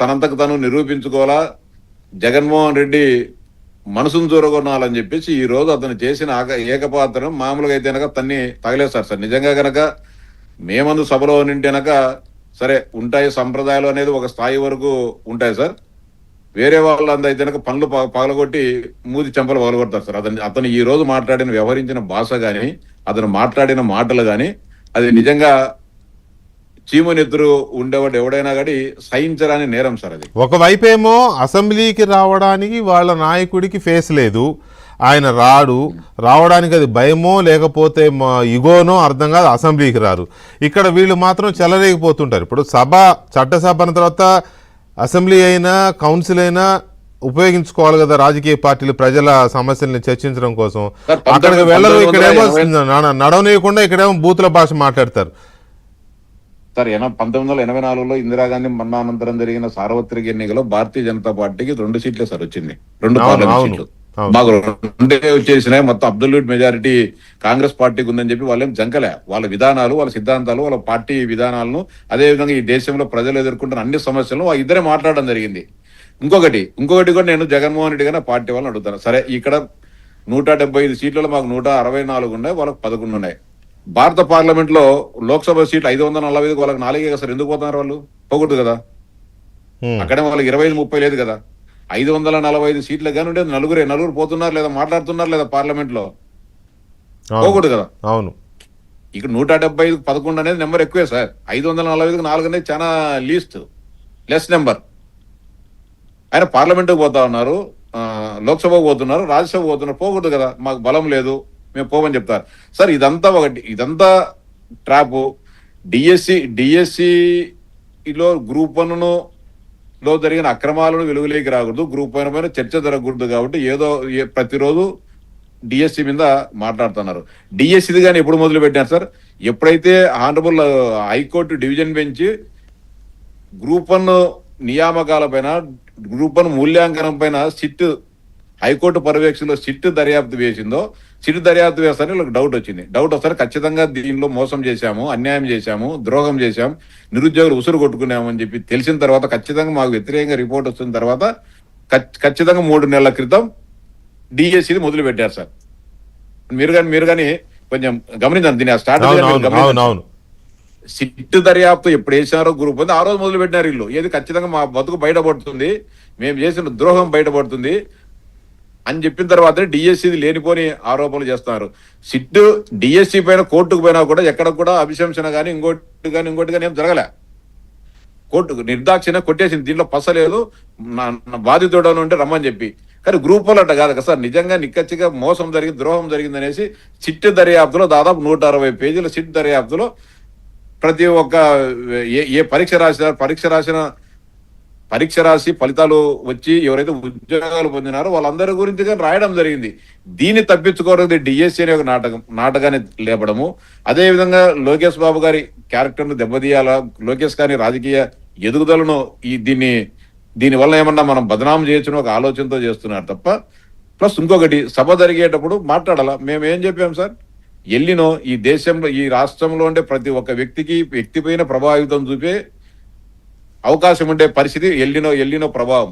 తనంతకు తను నిరూపించుకోవాలా, జగన్మోహన్ రెడ్డి మనసును చూరగొనాలని చెప్పేసి ఈ రోజు అతను చేసిన ఏకపాత్రం మామూలుగా అయితే కనుక తన్ని తగలేస్తారు సార్. నిజంగా గనక మేమందు సభలో నింటేనక సరే ఉంటాయి, సంప్రదాయాలు అనేది ఒక స్థాయి వరకు ఉంటాయి సార్. వేరే వాళ్ళందరూ అయితే కనుక పనులు పగలగొట్టి మూది చెంపలు పగలగొడతారు సార్. అతను ఈ రోజు మాట్లాడిన వ్యవహరించిన భాష గాని, అతను మాట్లాడిన మాటలు గాని అది నిజంగా చీమనెత్తురు ఉండేవాడు ఎవడైనా కానీ సహించరాని నేరం సార్ అది. ఒకవైపేమో అసెంబ్లీకి రావడానికి వాళ్ళ నాయకుడికి ఫేస్ లేదు, ఆయన రావడానికి అది భయమో లేకపోతే ఇగోనో అర్థం కాదు, అసెంబ్లీకి రారు. ఇక్కడ వీళ్ళు మాత్రం చెలరేగిపోతుంటారు. ఇప్పుడు చట్టసభ తర్వాత అసెంబ్లీ అయినా కౌన్సిల్ అయినా ఉపయోగించుకోవాలి కదా రాజకీయ పార్టీలు ప్రజల సమస్యల్ని చర్చించడం కోసం. అక్కడికి వెళ్ళరు, ఇక్కడేమో నడవనీయకుండా ఇక్కడేమో బూతుల భాష మాట్లాడతారు సార్. 1984లో ఇందిరాగాంధీ మరణానంతరం జరిగిన సార్వత్రిక ఎన్నికలో భారతీయ జనతా పార్టీకి 2 సీట్లే సార్ వచ్చింది, 2 పార్లమెంట్ సీట్లు. మాకు 2 వచ్చేసినాయి. మొత్తం అబ్సల్యూట్ మెజారిటీ కాంగ్రెస్ పార్టీకి ఉందని చెప్పి వాళ్ళేం జంకలే. వాళ్ళ విధానాలు, వాళ్ళ సిద్ధాంతాలు, వాళ్ళ పార్టీ విధానాలను, అదేవిధంగా ఈ దేశంలో ప్రజలు ఎదుర్కొంటున్న అన్ని సమస్యలను ఇద్దరే మాట్లాడడం జరిగింది. ఇంకొకటి కూడా నేను జగన్మోహన్ రెడ్డి గారిని పార్టీ వాళ్ళని అడుగుతాను. సరే, ఇక్కడ 175 సీట్లలో మాకు 164 ఉన్నాయి, వాళ్ళకి 11 ఉన్నాయి. భారత పార్లమెంట్ లో లోక్సభ సీట్లు 545 వాళ్ళకి 4 సార్. ఎందుకు పోతున్నారు వాళ్ళు? పోకూడదు కదా. అక్కడే వాళ్ళకి 25-30 లేదు కదా. 545 సీట్లు కానీ ఉంటే నలుగురు పోతున్నారు లేదా మాట్లాడుతున్నారు లేదా పార్లమెంట్ లో, పోకూడదు కదా. అవును, ఇక్కడ 175 11 అనేది నెంబర్ ఎక్కువే సార్. 545 4 అనేది చాలా లెస్ నెంబర్. ఆయన పార్లమెంట్ పోతా ఉన్నారు, లోక్సభకు పోతున్నారు, రాజ్యసభ పోతున్నారు, పోకూడదు కదా. మాకు బలం లేదు, మేము పోమని చెప్తారు సార్. ఇదంతా ట్రాప్. డిఎస్సిలో గ్రూప్ 1 లో జరిగిన అక్రమాలను వెలుగులోకి రాకూడదు, గ్రూప్ 1 పైన చర్చ జరగకూడదు. కాబట్టి ప్రతిరోజు డిఎస్సి మీద మాట్లాడుతున్నారు. డిఎస్సిది కానీ ఎప్పుడు మొదలు పెట్టారు సార్? ఎప్పుడైతే honourable high court division bench group 1 నియామకాల పైన, గ్రూప్ 1 మూల్యాంకనం పైన హైకోర్టు పర్యవేక్షణలో సిట్ దర్యాప్తు వేసిందో, సిట్ దర్యాప్తు వేస్తారని వీళ్ళకి డౌట్ వచ్చింది. డౌట్ వస్తారు ఖచ్చితంగా దీనిలో మోసం చేశాము, అన్యాయం చేశాము, ద్రోహం చేశాం, నిరుద్యోగులు ఉసురు కొట్టుకున్నామని చెప్పి తెలిసిన తర్వాత, ఖచ్చితంగా మాకు వ్యతిరేకంగా రిపోర్ట్ వస్తున్న తర్వాత ఖచ్చితంగా 3 నెలల క్రితం డిఎస్సిని మొదలు పెట్టారు సార్. మీరు కానీ కొంచెం గమనించండి దీని స్టార్ట్. సిట్ దర్యాప్తు ఎప్పుడు వేసారో గ్రూప్ 1 ఆ రోజు మొదలు పెట్టినారు వీళ్ళు. ఏది ఖచ్చితంగా మా బతుకు బయటపడుతుంది, మేము చేసిన ద్రోహం బయటపడుతుంది అని చెప్పిన తర్వాత డిఎస్సి లేనిపోని ఆరోపణలు చేస్తున్నారు. సిట్ డిఎస్సి పైన కోర్టుకు పోయినా కూడా ఎక్కడ కూడా అభిశంసన కానీ ఇంకోటి కానీ ఏం జరగలే. కోర్టు నిర్దాక్షిణ కొట్టేసింది, దీంట్లో పసలేదు, బాధితుడు ఉంటే రమ్మని చెప్పి. కానీ గ్రూప్ 1 అట్ట కాదు కదా సార్. నిజంగా నిక్కచ్చిగా మోసం జరిగింది, ద్రోహం జరిగింది అనేసి సిట్ దర్యాప్తులో దాదాపు 160 పేజీల సిట్ దర్యాప్తులో ప్రతి ఒక్క ఏ పరీక్ష రాసి ఫలితాలు వచ్చి ఎవరైతే ఉద్యోగాలు పొందినారో వాళ్ళందరి గురించి కానీ రాయడం జరిగింది. దీన్ని తప్పించుకోవడం డిఎస్సి అనే ఒక నాటకాన్ని లేపడము, అదేవిధంగా లోకేష్ బాబు గారి క్యారెక్టర్ను దెబ్బతీయాలా, లోకేష్ గారి రాజకీయ ఎదుగుదలను దీనివల్ల ఏమన్నా మనం బదనాం చేయొచ్చును ఒక ఆలోచనతో చేస్తున్నారు తప్ప. ప్లస్ ఇంకొకటి, సభ జరిగేటప్పుడు మాట్లాడాలా. మేము ఏం చెప్పాం సార్? ఈ దేశంలో, ఈ రాష్ట్రంలో ఉండే ప్రతి ఒక్క వ్యక్తి పైన ప్రభావితం చూపే అవకాశం ఉండే పరిస్థితి ఎల్లినో ప్రభావం.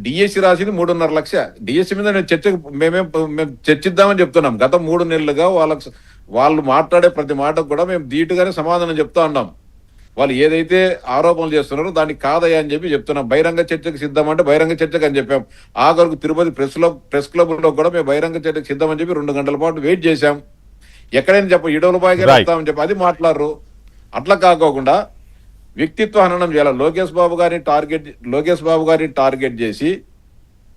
డిఎస్సి రాసింది 3.5 లక్ష. డిఎస్సి మీద మేము చర్చిద్దామని చెప్తున్నాం. గత 3 నెలలుగా వాళ్ళు మాట్లాడే ప్రతి మాటకు కూడా మేము ధీటుగానే సమాధానం చెప్తా ఉన్నాం. వాళ్ళు ఏదైతే ఆరోపణలు చేస్తున్నారో దానికి కాదయ్యా అని చెప్పి చెప్తున్నాం. బహిరంగ చర్చకు సిద్ధమంటే బహిరంగ చర్చకు అని చెప్పాం. ఆఖరికి తిరుపతి ప్రెస్ క్లబ్ లో కూడా మేము బహిరంగ చర్చకు సిద్ధమని చెప్పి 2 గంటల పాటు వెయిట్ చేశాం. ఎక్కడైనా ఇడవల బాగా చెప్తామని చెప్పి అది మాట్లాడరు. అట్లా కాకోకుండా వ్యక్తిత్వ హననం చేయాలి. లోకేష్ బాబు గారిని టార్గెట్ చేసి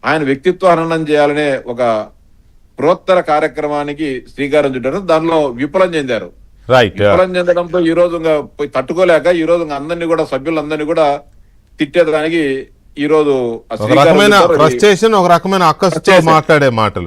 ఆయన వ్యక్తిత్వ హననం చేయాలనే ఒక బృహత్తర కార్యక్రమానికి శ్రీకారం చుట్టారు. దానిలో విఫలం చెందారు. విఫలం చెందడంతో ఈ రోజు తట్టుకోలేక ఈ రోజు అందరినీ కూడా, సభ్యులందరినీ కూడా తిట్టేదానికి ఈ రోజు ఒక రకమైన అక్కసుతో మాట్లాడే మాటలు.